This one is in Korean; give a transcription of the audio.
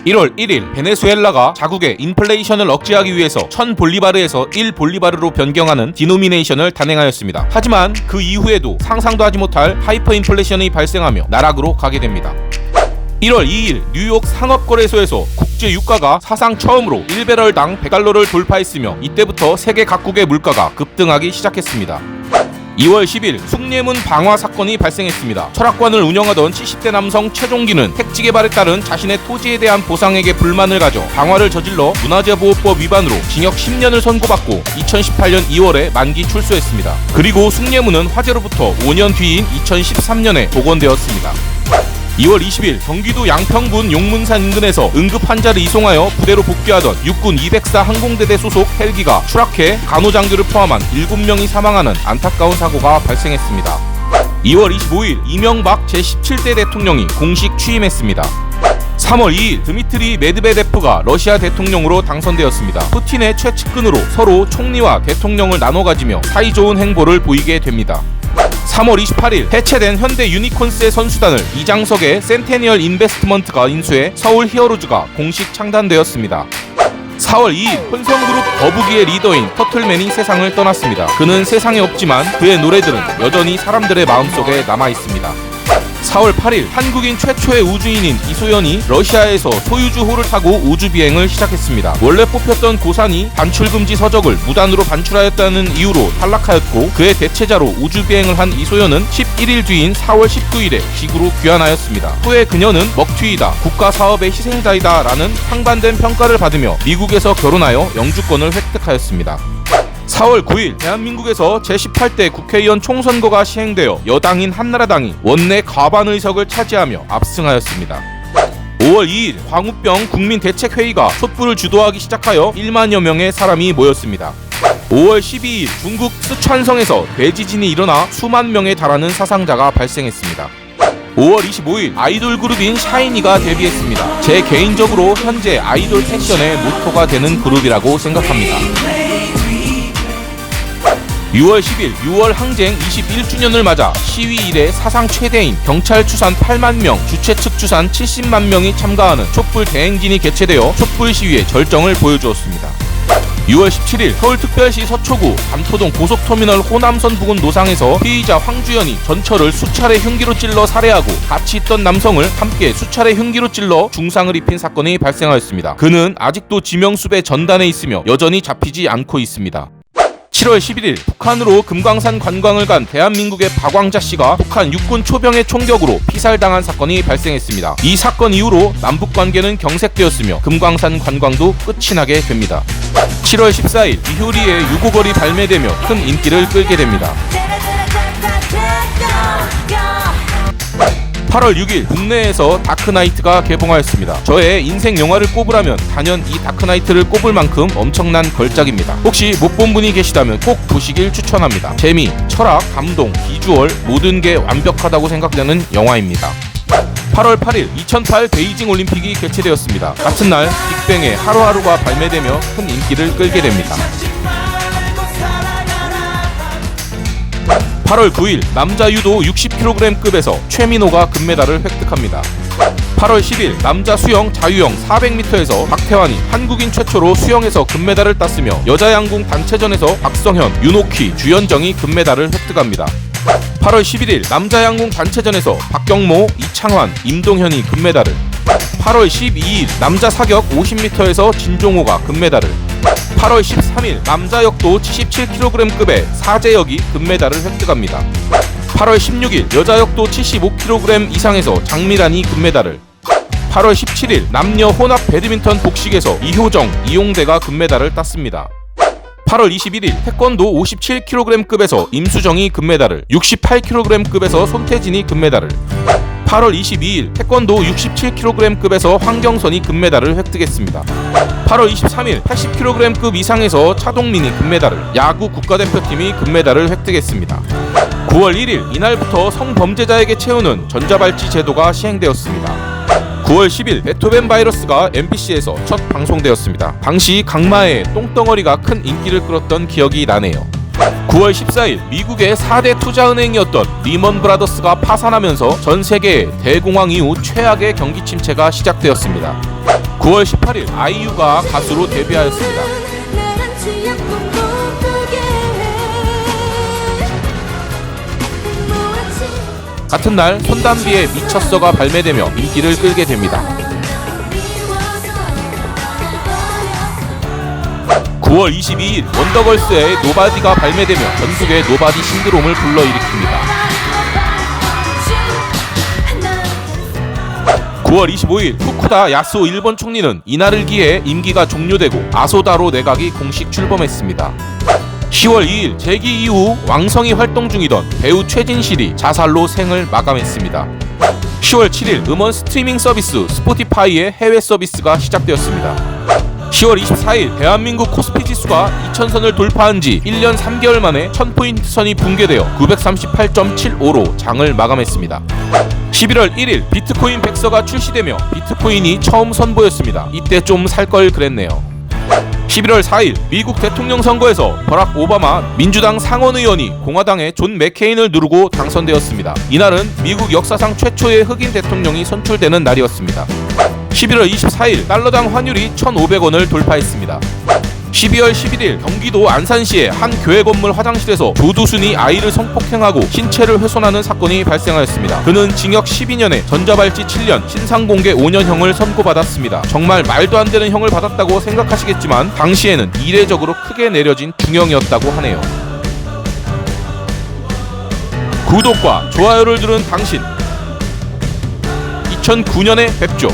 1월 1일 베네수엘라가 자국의 인플레이션을 억제하기 위해서 1000볼리바르에서 1볼리바르로 변경하는 디노미네이션을 단행하였습니다. 하지만 그 이후에도 상상도 하지 못할 하이퍼 인플레이션이 발생하며 나락으로 가게 됩니다. 1월 2일 뉴욕 상업거래소에서 국제 유가가 사상 처음으로 1배럴당 100달러를 돌파했으며 이때부터 세계 각국의 물가가 급등하기 시작했습니다. 2월 10일 숭례문 방화 사건이 발생했습니다. 철학관을 운영하던 70대 남성 최종기는 택지 개발에 따른 자신의 토지에 대한 보상액에 불만을 가져 방화를 저질러 문화재보호법 위반으로 징역 10년을 선고받고 2018년 2월에 만기 출소했습니다. 그리고 숭례문은 화재로부터 5년 뒤인 2013년에 복원되었습니다. 2월 20일 경기도 양평군 용문산 인근에서 응급 환자를 이송하여 부대로 복귀하던 육군 204 항공대대 소속 헬기가 추락해 간호장교를 포함한 7명이 사망하는 안타까운 사고가 발생했습니다. 2월 25일 이명박 제17대 대통령이 공식 취임했습니다. 3월 2일 드미트리 메드베데프가 러시아 대통령으로 당선되었습니다. 푸틴의 최측근으로 서로 총리와 대통령을 나눠 가지며 사이좋은 행보를 보이게 됩니다. 3월 28일 해체된 현대 유니콘스의 선수단을 이장석의 센테니얼 인베스트먼트가 인수해 서울 히어로즈가 공식 창단되었습니다. 4월 2일 혼성그룹 거북이의 리더인 터틀맨이 세상을 떠났습니다. 그는 세상에 없지만 그의 노래들은 여전히 사람들의 마음속에 남아있습니다. 4월 8일 한국인 최초의 우주인인 이소연이 러시아에서 소유주호를 타고 우주비행을 시작했습니다. 원래 뽑혔던 고산이 반출금지 서적을 무단으로 반출하였다는 이유로 탈락하였고 그의 대체자로 우주비행을 한 이소연은 11일 뒤인 4월 19일에 지구로 귀환하였습니다. 후에 그녀는 먹튀이다, 국가사업의 희생자이다 라는 상반된 평가를 받으며 미국에서 결혼하여 영주권을 획득하였습니다. 4월 9일 대한민국에서 제18대 국회의원 총선거가 시행되어 여당인 한나라당이 원내 과반 의석을 차지하며 압승하였습니다. 5월 2일 광우병 국민대책회의가 촛불을 주도하기 시작하여 1만여 명의 사람이 모였습니다. 5월 12일 중국 스촨성에서 대지진이 일어나 수만 명에 달하는 사상자가 발생했습니다. 5월 25일 아이돌 그룹인 샤이니가 데뷔했습니다. 제 개인적으로 현재 아이돌 패션의 모토가 되는 그룹이라고 생각합니다. 6월 10일 6월 항쟁 21주년을 맞아 시위 이래 사상 최대인 경찰 추산 8만 명, 주최 측 추산 70만 명이 참가하는 촛불 대행진이 개최되어 촛불 시위의 절정을 보여주었습니다. 6월 17일 서울특별시 서초구 반포동 고속터미널 호남선 부근 노상에서 피의자 황주연이 전철을 수차례 흉기로 찔러 살해하고 같이 있던 남성을 함께 수차례 흉기로 찔러 중상을 입힌 사건이 발생하였습니다. 그는 아직도 지명수배 전단에 있으며 여전히 잡히지 않고 있습니다. 7월 11일 북한으로 금강산 관광을 간 대한민국의 박광자 씨가 북한 육군 초병의 총격으로 피살당한 사건이 발생했습니다. 이 사건 이후로 남북 관계는 경색되었으며 금강산 관광도 끝이 나게 됩니다. 7월 14일 이효리의 유고걸이 발매되며 큰 인기를 끌게 됩니다. 8월 6일 국내에서 다크나이트가 개봉하였습니다. 저의 인생 영화를 꼽으라면 단연 이 다크나이트를 꼽을 만큼 엄청난 걸작입니다. 혹시 못 본 분이 계시다면 꼭 보시길 추천합니다. 재미, 철학, 감동, 비주얼 모든 게 완벽하다고 생각되는 영화입니다. 8월 8일 2008 베이징 올림픽이 개최되었습니다. 같은 날 빅뱅의 하루하루가 발매되며 큰 인기를 끌게 됩니다. 8월 9일 남자 유도 60kg급에서 최민호가 금메달을 획득합니다. 8월 10일 남자 수영 자유형 400m에서 박태환이 한국인 최초로 수영에서 금메달을 땄으며 여자 양궁 단체전에서 박성현, 윤옥희, 주연정이 금메달을 획득합니다. 8월 11일 남자 양궁 단체전에서 박경모, 이창환, 임동현이 금메달을, 8월 12일 남자 사격 50m에서 진종호가 금메달을, 8월 13일 남자 역도 77kg급의 사재혁이 금메달을 획득합니다. 8월 16일 여자 역도 75kg 이상에서 장미란이 금메달을, 8월 17일 남녀 혼합 배드민턴 복식에서 이효정, 이용대가 금메달을 땄습니다. 8월 21일 태권도 57kg급에서 임수정이 금메달을, 68kg급에서 손태진이 금메달을, 8월 22일 태권도 67kg급에서 황경선이 금메달을 획득했습니다. 8월 23일 80kg급 이상에서 차동민이 금메달을, 야구 국가대표팀이 금메달을 획득했습니다. 9월 1일 이날부터 성범죄자에게 채우는 전자발찌 제도가 시행되었습니다. 9월 10일 베토벤 바이러스가 MBC에서 첫 방송되었습니다. 당시 강마의 똥덩어리가 큰 인기를 끌었던 기억이 나네요. 9월 14일 미국의 4대 투자은행이었던 리먼 브라더스가 파산하면서 전 세계의 대공황 이후 최악의 경기 침체가 시작되었습니다. 9월 18일 아이유가 가수로 데뷔하였습니다. 같은 날 손담비의 미쳤어가 발매되며 인기를 끌게 됩니다. 9월 22일 원더걸스의 노바디가 발매되며 전국의 노바디 신드롬을 불러일으킵니다. 9월 25일 후쿠다 야스오 일본 총리는 이날을 기해 임기가 종료되고 아소다로 내각이 공식 출범했습니다. 10월 2일 재기 이후 왕성히 활동 중이던 배우 최진실이 자살로 생을 마감했습니다. 10월 7일 음원 스트리밍 서비스 스포티파이의 해외 서비스가 시작되었습니다. 10월 24일 대한민국 코스피 지수가 2000선을 돌파한 지 1년 3개월 만에 1000포인트 선이 붕괴되어 938.75로 장을 마감했습니다. 11월 1일 비트코인 백서가 출시되며 비트코인이 처음 선보였습니다. 이때 좀 살 걸 그랬네요. 11월 4일 미국 대통령 선거에서 버락 오바마 민주당 상원 의원이 공화당의 존 맥케인을 누르고 당선되었습니다. 이날은 미국 역사상 최초의 흑인 대통령이 선출되는 날이었습니다. 11월 24일 달러당 환율이 1,500원을 돌파했습니다. 12월 11일 경기도 안산시의 한 교회 건물 화장실에서 조두순이 아이를 성폭행하고 신체를 훼손하는 사건이 발생하였습니다. 그는 징역 12년에 전자발찌 7년, 신상공개 5년형을 선고받았습니다. 정말 말도 안 되는 형을 받았다고 생각하시겠지만 당시에는 이례적으로 크게 내려진 중형이었다고 하네요. 구독과 좋아요를 누른 당신, 2009년에 뵙죠.